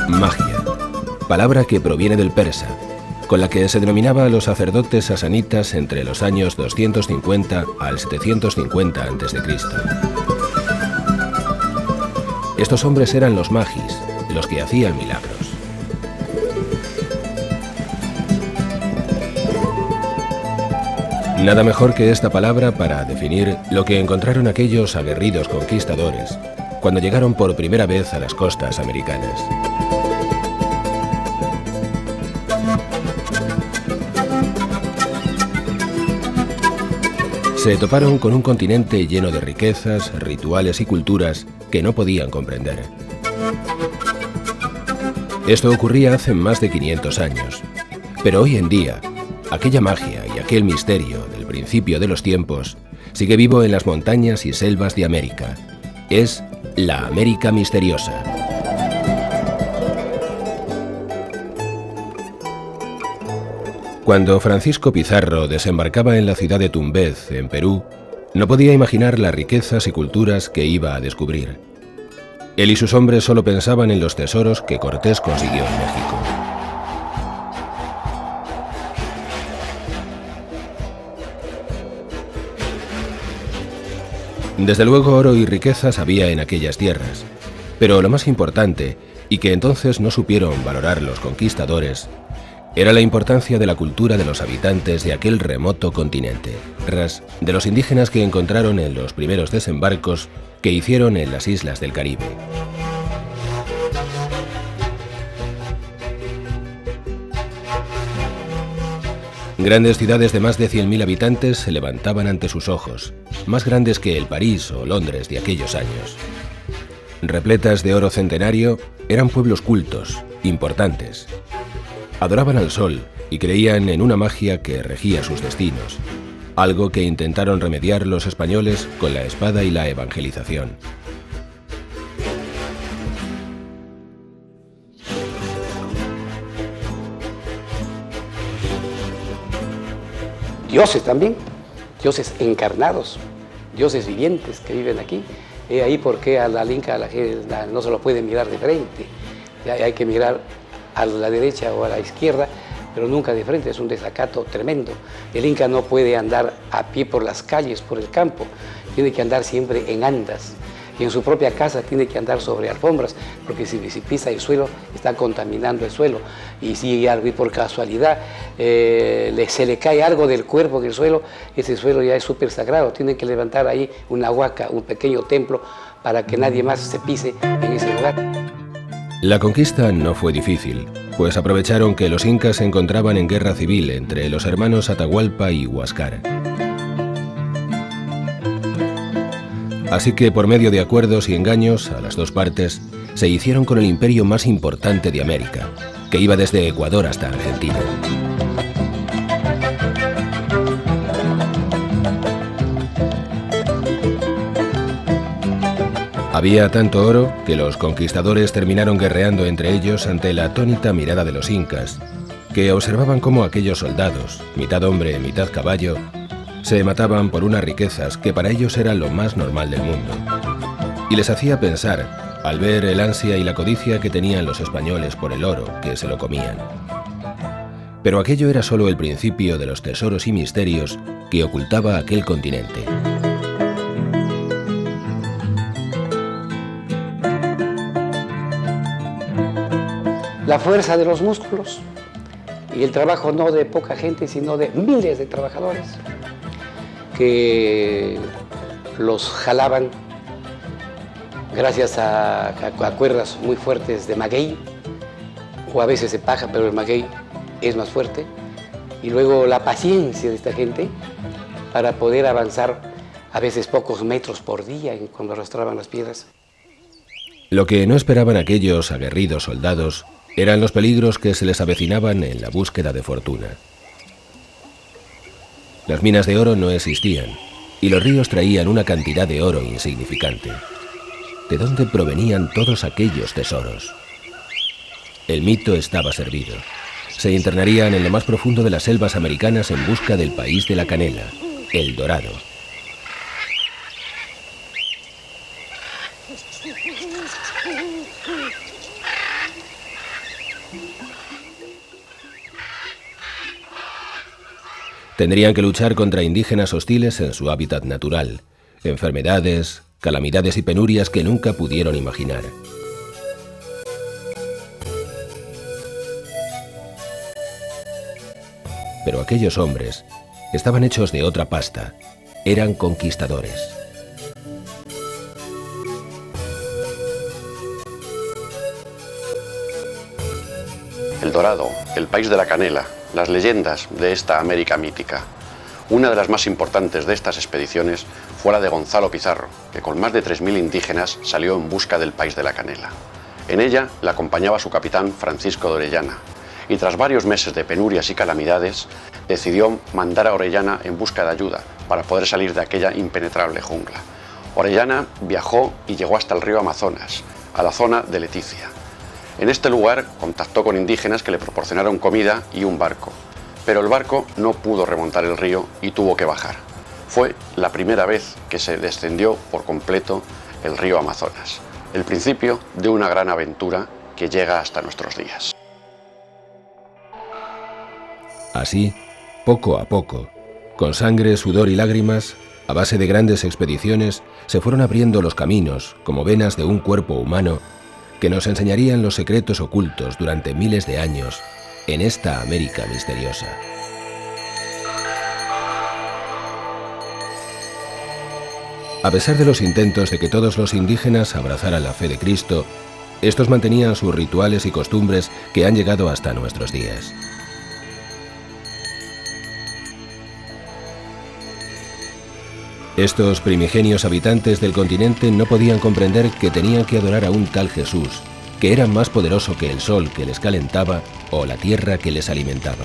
Magia, palabra que proviene del persa, con la que se denominaba a los sacerdotes sasanitas entre los años 250 al 750 a.C. Estos hombres eran los magis, los que hacían milagros. Nada mejor que esta palabra para definir lo que encontraron aquellos aguerridos conquistadores cuando llegaron por primera vez a las costas americanas. Se toparon con un continente lleno de riquezas, rituales y culturas que no podían comprender. Esto ocurría hace más de 500 años, pero hoy en día, aquella magia y aquel misterio del principio de los tiempos sigue vivo en las montañas y selvas de América. Es la América misteriosa. Cuando Francisco Pizarro desembarcaba en la ciudad de Tumbes, en Perú, no podía imaginar las riquezas y culturas que iba a descubrir. Él y sus hombres solo pensaban en los tesoros que Cortés consiguió en México. Desde luego oro y riquezas había en aquellas tierras, pero lo más importante, y que entonces no supieron valorar los conquistadores, era la importancia de la cultura de los habitantes de aquel remoto continente, de los indígenas que encontraron en los primeros desembarcos que hicieron en las islas del Caribe. Grandes ciudades de más de 100.000 habitantes se levantaban ante sus ojos, más grandes que el París o Londres de aquellos años. Repletas de oro centenario, eran pueblos cultos, importantes. Adoraban al sol y creían en una magia que regía sus destinos, algo que intentaron remediar los españoles con la espada y la evangelización. Dioses también, dioses encarnados, dioses vivientes que viven aquí. Ahí porque a la Inca no se lo puede mirar de frente, hay que mirar a la derecha o a la izquierda, pero nunca de frente, es un desacato tremendo. El Inca no puede andar a pie por las calles, por el campo, tiene que andar siempre en andas. Y en su propia casa tiene que andar sobre alfombras, porque si pisa el suelo, está contaminando el suelo. Y si por casualidad se le cae algo del cuerpo en el suelo, ese suelo ya es súper sagrado. Tienen que levantar ahí una huaca, un pequeño templo, para que nadie más se pise en ese lugar. La conquista no fue difícil, pues aprovecharon que los incas se encontraban en guerra civil entre los hermanos Atahualpa y Huáscar. Así que por medio de acuerdos y engaños a las dos partes, se hicieron con el imperio más importante de América, que iba desde Ecuador hasta Argentina. Había tanto oro que los conquistadores terminaron guerreando entre ellos ante la atónita mirada de los incas, que observaban cómo aquellos soldados, mitad hombre, mitad caballo, se mataban por unas riquezas que para ellos era lo más normal del mundo. Y les hacía pensar, al ver el ansia y la codicia que tenían los españoles por el oro, que se lo comían. Pero aquello era solo el principio de los tesoros y misterios que ocultaba aquel continente. La fuerza de los músculos y el trabajo no de poca gente, sino de miles de trabajadores que los jalaban gracias a cuerdas muy fuertes de maguey, o a veces de paja, pero el maguey es más fuerte. Y luego la paciencia de esta gente para poder avanzar a veces pocos metros por día cuando arrastraban las piedras. Lo que no esperaban aquellos aguerridos soldados eran los peligros que se les avecinaban en la búsqueda de fortuna. Las minas de oro no existían, y los ríos traían una cantidad de oro insignificante. ¿De dónde provenían todos aquellos tesoros? El mito estaba servido. Se internarían en lo más profundo de las selvas americanas en busca del país de la canela, El Dorado. Tendrían que luchar contra indígenas hostiles en su hábitat natural, enfermedades, calamidades y penurias que nunca pudieron imaginar. Pero aquellos hombres estaban hechos de otra pasta, eran conquistadores. El Dorado, el país de la canela, las leyendas de esta América mítica. Una de las más importantes de estas expediciones fue la de Gonzalo Pizarro, que con más de 3.000 indígenas salió en busca del país de la canela. En ella le acompañaba su capitán Francisco de Orellana, y tras varios meses de penurias y calamidades, decidió mandar a Orellana en busca de ayuda para poder salir de aquella impenetrable jungla. Orellana viajó y llegó hasta el río Amazonas, a la zona de Leticia. En este lugar contactó con indígenas que le proporcionaron comida y un barco, pero el barco no pudo remontar el río y tuvo que bajar. Fue la primera vez que se descendió por completo el río Amazonas, el principio de una gran aventura que llega hasta nuestros días. Así, poco a poco, con sangre, sudor y lágrimas, a base de grandes expediciones, se fueron abriendo los caminos como venas de un cuerpo humano que nos enseñarían los secretos ocultos durante miles de años en esta América misteriosa. A pesar de los intentos de que todos los indígenas abrazaran la fe de Cristo, estos mantenían sus rituales y costumbres que han llegado hasta nuestros días. Estos primigenios habitantes del continente no podían comprender que tenían que adorar a un tal Jesús, que era más poderoso que el sol que les calentaba o la tierra que les alimentaba.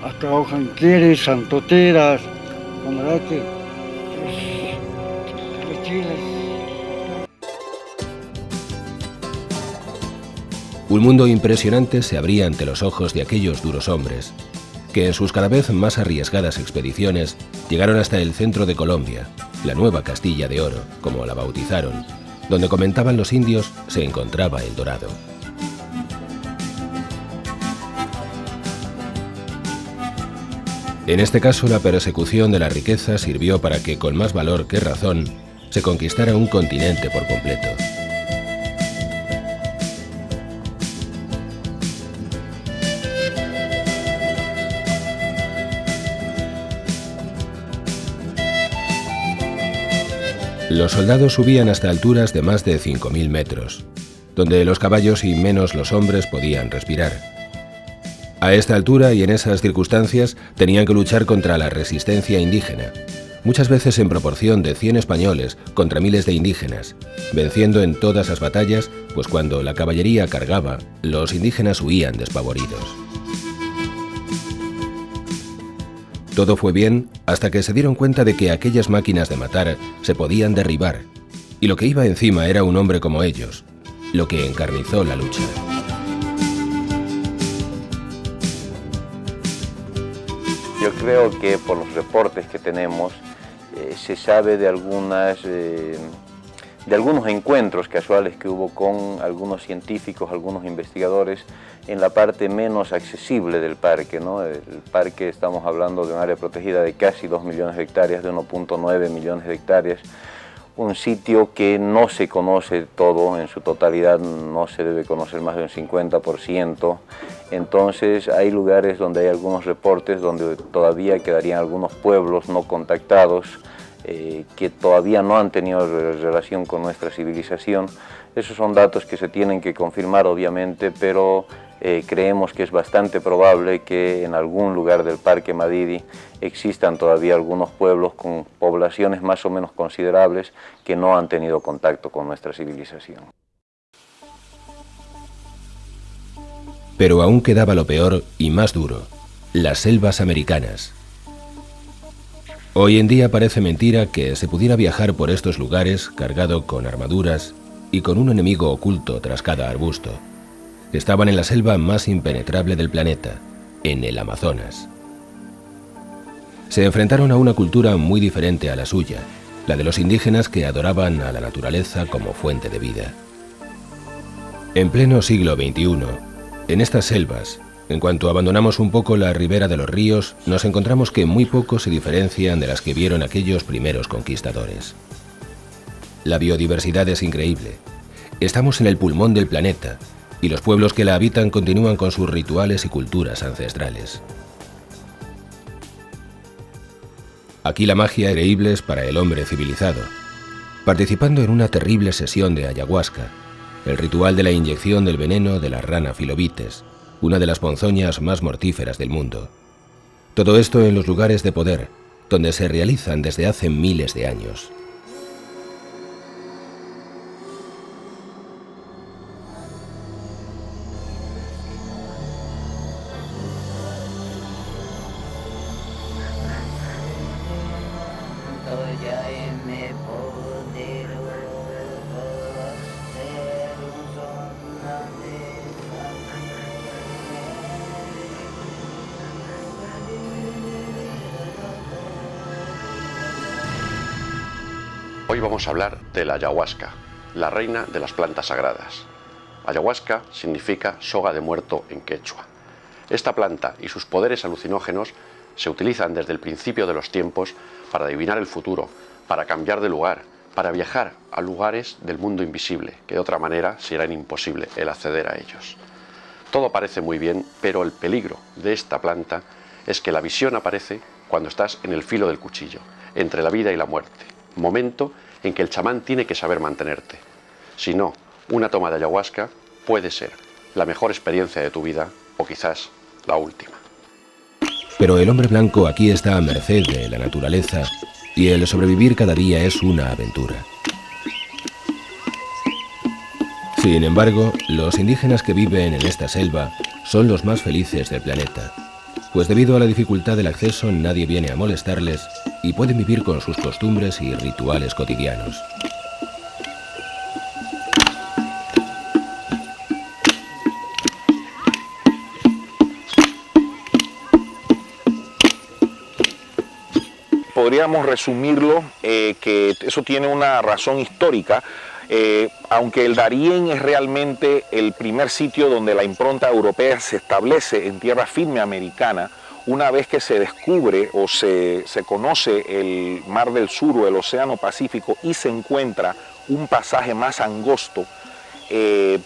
Hasta Ojanqueres, Santoteras, Un mundo impresionante se abría ante los ojos de aquellos duros hombres, que en sus cada vez más arriesgadas expediciones llegaron hasta el centro de Colombia, la Nueva Castilla de Oro, como la bautizaron, donde comentaban los indios se encontraba el Dorado. En este caso, la persecución de la riqueza sirvió para que, con más valor que razón, se conquistara un continente por completo. Los soldados subían hasta alturas de más de 5.000 metros, donde los caballos y menos los hombres podían respirar. A esta altura y en esas circunstancias tenían que luchar contra la resistencia indígena, muchas veces en proporción de 100 españoles contra miles de indígenas, venciendo en todas las batallas, pues cuando la caballería cargaba, los indígenas huían despavoridos. Todo fue bien hasta que se dieron cuenta de que aquellas máquinas de matar se podían derribar, y lo que iba encima era un hombre como ellos, lo que encarnizó la lucha. Yo creo que por los reportes que tenemos se sabe de algunos encuentros casuales que hubo con algunos científicos, algunos investigadores en la parte menos accesible del parque, ¿no? El parque, estamos hablando de un área protegida de casi 2 millones de hectáreas, de 1.9 millones de hectáreas, un sitio que no se conoce todo en su totalidad, no se debe conocer más de un 50%, entonces hay lugares donde hay algunos reportes donde todavía quedarían algunos pueblos no contactados, que todavía no han tenido relación con nuestra civilización. Esos son datos que se tienen que confirmar obviamente, pero creemos que es bastante probable que en algún lugar del Parque Madidi existan todavía algunos pueblos con poblaciones más o menos considerables que no han tenido contacto con nuestra civilización. Pero aún quedaba lo peor y más duro, las selvas americanas. Hoy en día parece mentira que se pudiera viajar por estos lugares cargado con armaduras y con un enemigo oculto tras cada arbusto. Estaban en la selva más impenetrable del planeta, en el Amazonas. Se enfrentaron a una cultura muy diferente a la suya, la de los indígenas que adoraban a la naturaleza como fuente de vida. En pleno siglo XXI, en estas selvas, En cuanto abandonamos un poco la ribera de los ríos, nos encontramos que muy poco se diferencian de las que vieron aquellos primeros conquistadores. La biodiversidad es increíble. Estamos en el pulmón del planeta y los pueblos que la habitan continúan con sus rituales y culturas ancestrales. Aquí la magia era increíble para el hombre civilizado, participando en una terrible sesión de ayahuasca, el ritual de la inyección del veneno de la rana Filobites, una de las ponzoñas más mortíferas del mundo. Todo esto en los lugares de poder, donde se realizan desde hace miles de años. Hoy vamos a hablar de la ayahuasca, la reina de las plantas sagradas. Ayahuasca significa soga de muerto en quechua. Esta planta y sus poderes alucinógenos se utilizan desde el principio de los tiempos para adivinar el futuro, para cambiar de lugar, para viajar a lugares del mundo invisible, que de otra manera será imposible el acceder a ellos. Todo parece muy bien, pero el peligro de esta planta es que la visión aparece cuando estás en el filo del cuchillo, entre la vida y la muerte, momento en que el chamán tiene que saber mantenerte. Si no, una toma de ayahuasca puede ser la mejor experiencia de tu vida o quizás la última. Pero el hombre blanco aquí está a merced de la naturaleza y el sobrevivir cada día es una aventura. Sin embargo, los indígenas que viven en esta selva son los más felices del planeta, pues debido a la dificultad del acceso nadie viene a molestarles y pueden vivir con sus costumbres y rituales cotidianos. Podríamos resumirlo que eso tiene una razón histórica, aunque el Darién es realmente el primer sitio donde la impronta europea se establece en tierra firme americana. Una vez que se descubre o se conoce el Mar del Sur o el Océano Pacífico y se encuentra un pasaje más angosto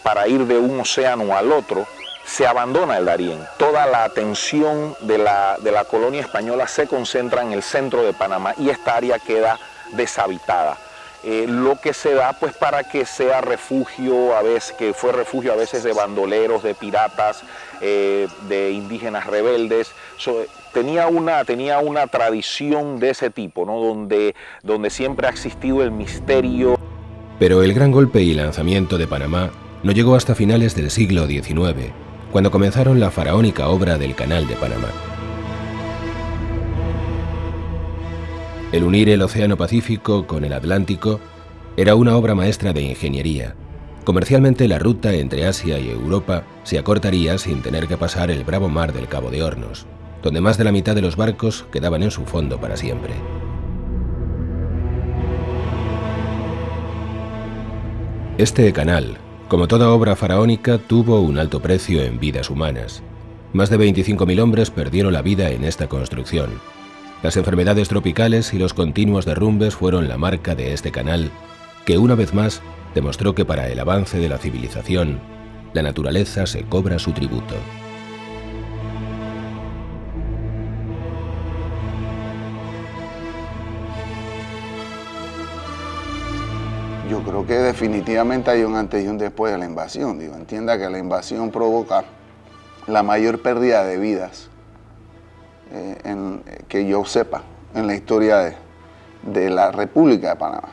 para ir de un océano al otro, se abandona el Darién. Toda la atención de la colonia española se concentra en el centro de Panamá y esta área queda deshabitada. Lo que se da pues para que sea refugio, que fue refugio a veces de bandoleros, de piratas, de indígenas rebeldes. Tenía una tradición de ese tipo, ¿no? donde siempre ha existido el misterio. Pero el gran golpe y lanzamiento de Panamá no llegó hasta finales del siglo XIX, cuando comenzaron la faraónica obra del Canal de Panamá. El unir el Océano Pacífico con el Atlántico era una obra maestra de ingeniería. Comercialmente la ruta entre Asia y Europa se acortaría sin tener que pasar el bravo mar del Cabo de Hornos, donde más de la mitad de los barcos quedaban en su fondo para siempre. Este canal, como toda obra faraónica, tuvo un alto precio en vidas humanas. Más de 25.000 hombres perdieron la vida en esta construcción. Las enfermedades tropicales y los continuos derrumbes fueron la marca de este canal, que una vez más demostró que para el avance de la civilización, la naturaleza se cobra su tributo. Yo creo que definitivamente hay un antes y un después de la invasión. Entienda que la invasión provoca la mayor pérdida de vidas que yo sepa en la historia de la República de Panamá.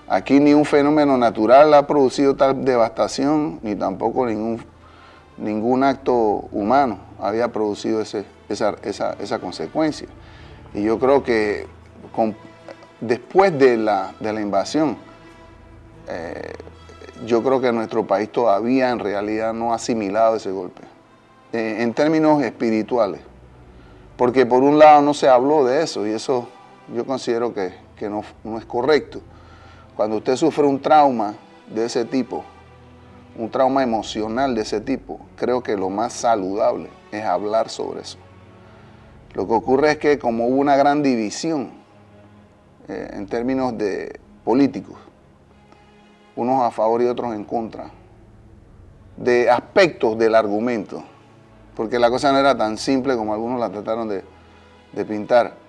Aquí ni un fenómeno natural ha producido tal devastación, ni tampoco ningún acto humano había producido esa consecuencia. Y yo creo que después de la invasión, yo creo que nuestro país todavía en realidad no ha asimilado ese golpe, en términos espirituales. Porque por un lado no se habló de eso y eso yo considero que no es correcto. Cuando usted sufre un trauma de ese tipo, un trauma emocional de ese tipo, creo que lo más saludable es hablar sobre eso. Lo que ocurre es que como hubo una gran división en términos de políticos, unos a favor y otros en contra, de aspectos del argumento, porque la cosa no era tan simple como algunos la trataron de pintar.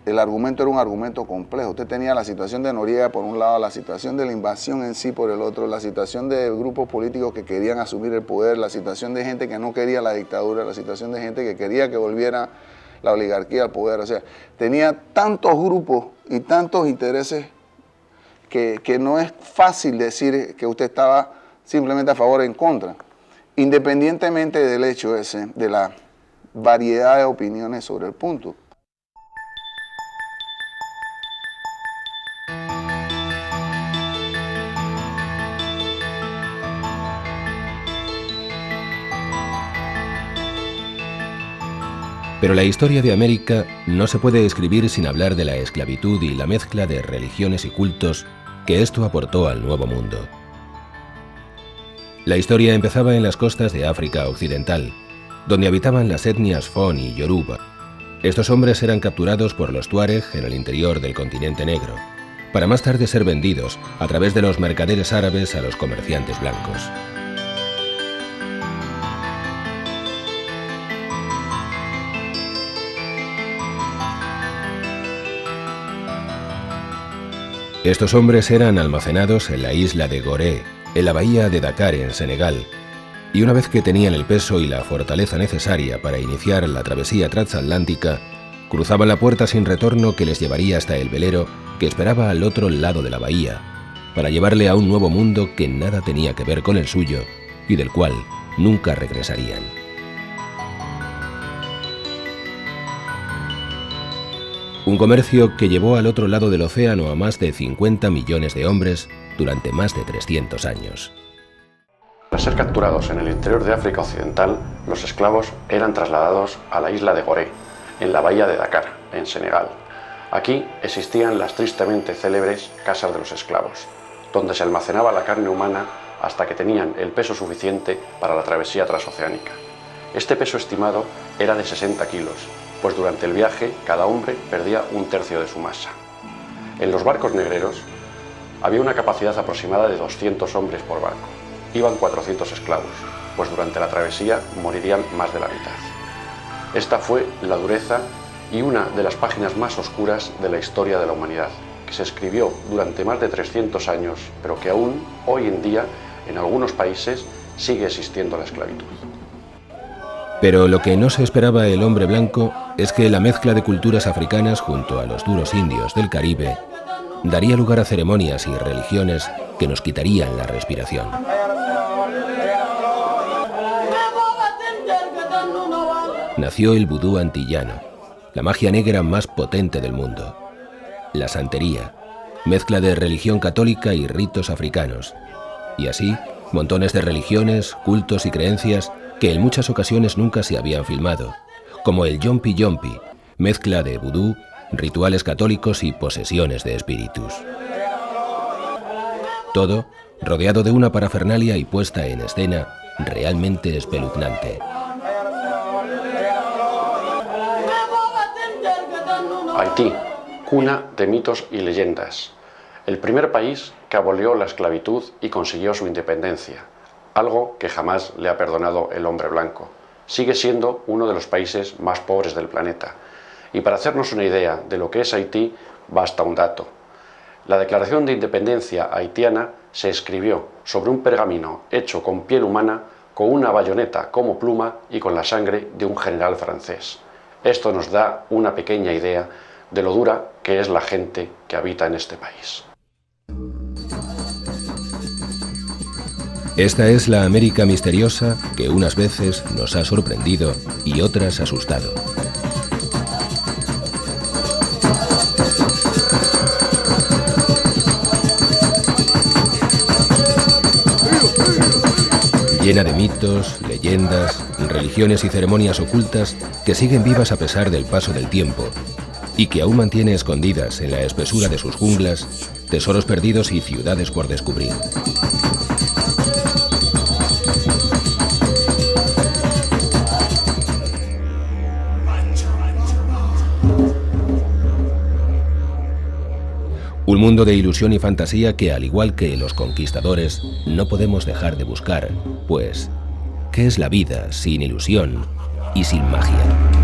El argumento era un argumento complejo. Usted tenía la situación de Noriega por un lado, la situación de la invasión en sí por el otro, la situación de grupos políticos que querían asumir el poder, la situación de gente que no quería la dictadura, la situación de gente que quería que volviera la oligarquía al poder. O sea, tenía tantos grupos y tantos intereses que no es fácil decir que usted estaba simplemente a favor o en contra, independientemente del hecho ese, de la variedad de opiniones sobre el punto. Pero la historia de América no se puede escribir sin hablar de la esclavitud y la mezcla de religiones y cultos que esto aportó al Nuevo Mundo. La historia empezaba en las costas de África Occidental, donde habitaban las etnias Fon y Yoruba. Estos hombres eran capturados por los Tuareg en el interior del continente negro, para más tarde ser vendidos a través de los mercaderes árabes a los comerciantes blancos. Estos hombres eran almacenados en la isla de Gorée, en la bahía de Dakar, en Senegal, y una vez que tenían el peso y la fortaleza necesaria para iniciar la travesía transatlántica, cruzaban la puerta sin retorno que les llevaría hasta el velero que esperaba al otro lado de la bahía, para llevarle a un nuevo mundo que nada tenía que ver con el suyo y del cual nunca regresarían. Un comercio que llevó al otro lado del océano a más de 50 millones de hombres durante más de 300 años. Al ser capturados en el interior de África Occidental, los esclavos eran trasladados a la isla de Gorée, en la bahía de Dakar, en Senegal. Aquí existían las tristemente célebres casas de los esclavos, donde se almacenaba la carne humana hasta que tenían el peso suficiente para la travesía transoceánica. Este peso estimado era de 60 kilos, pues durante el viaje cada hombre perdía un tercio de su masa. En los barcos negreros había una capacidad aproximada de 200 hombres por barco. Iban 400 esclavos, pues durante la travesía morirían más de la mitad. Esta fue la dureza y una de las páginas más oscuras de la historia de la humanidad, que se escribió durante más de 300 años, pero que aún hoy en día en algunos países sigue existiendo la esclavitud. Pero lo que no se esperaba el hombre blanco es que la mezcla de culturas africanas junto a los duros indios del Caribe daría lugar a ceremonias y religiones que nos quitarían la respiración. Nació el vudú antillano, la magia negra más potente del mundo. La santería, mezcla de religión católica y ritos africanos. Y así, montones de religiones, cultos y creencias que en muchas ocasiones nunca se habían filmado, como el Yompi Yompi, mezcla de vudú, rituales católicos y posesiones de espíritus. Todo rodeado de una parafernalia y puesta en escena realmente espeluznante. Haití, cuna de mitos y leyendas. El primer país que abolió la esclavitud y consiguió su independencia, algo que jamás le ha perdonado el hombre blanco. Sigue siendo uno de los países más pobres del planeta. Y para hacernos una idea de lo que es Haití, basta un dato. La Declaración de Independencia haitiana se escribió sobre un pergamino hecho con piel humana, con una bayoneta como pluma y con la sangre de un general francés. Esto nos da una pequeña idea de lo dura que es la gente que habita en este país. Esta es la América misteriosa que unas veces nos ha sorprendido y otras asustado. Llena de mitos, leyendas, religiones y ceremonias ocultas que siguen vivas a pesar del paso del tiempo y que aún mantiene escondidas en la espesura de sus junglas tesoros perdidos y ciudades por descubrir. Un mundo de ilusión y fantasía que, al igual que los conquistadores, no podemos dejar de buscar, pues, ¿qué es la vida sin ilusión y sin magia?